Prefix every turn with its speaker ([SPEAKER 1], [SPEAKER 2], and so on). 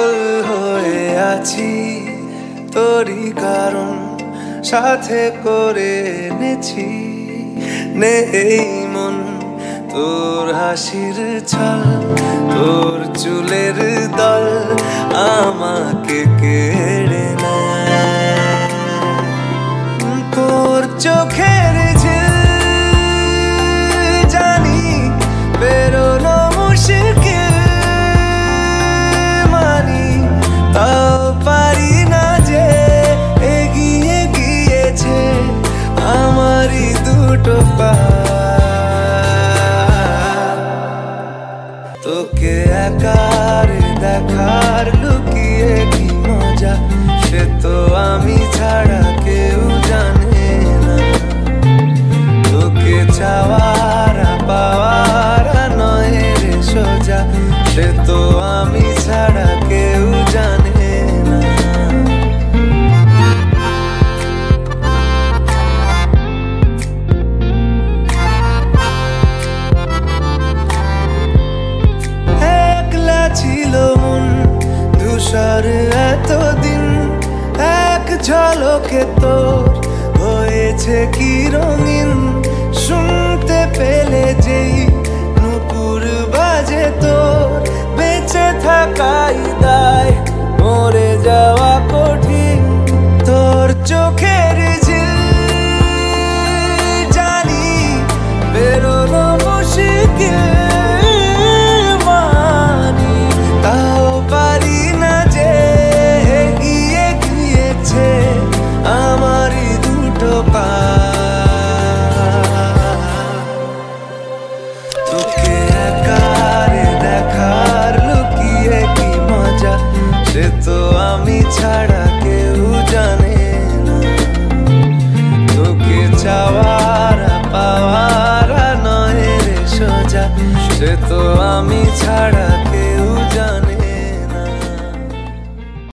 [SPEAKER 1] পাগল হয়ে আছি তোরই কারণ সাথে করে এনেছি নেই মন তোর হাসির ছল তোর চুলের দল আমাকে কেড়ে নেয় তোর চোখের জানি বেরোনো মুশকিল মানি তাও পারি না যে এগিয়ে গিয়েছে আমারই দুটো পা তোকে একার দেখার লুকিয়ে কি মজা সে তো আমি ছাড়া কেউ জানে না তোকে চাওয়ার পাওয়ার নয় রে সোজা সে তো আমি ছাড়া কেউ জানে না একলা ছিল মন ধূসর এতদিন এক ঝলকে তোর হয়েছে কি রঙিন শুনতে পেলে যেই নুপুর বাজে তোর বেঁচে থাকাই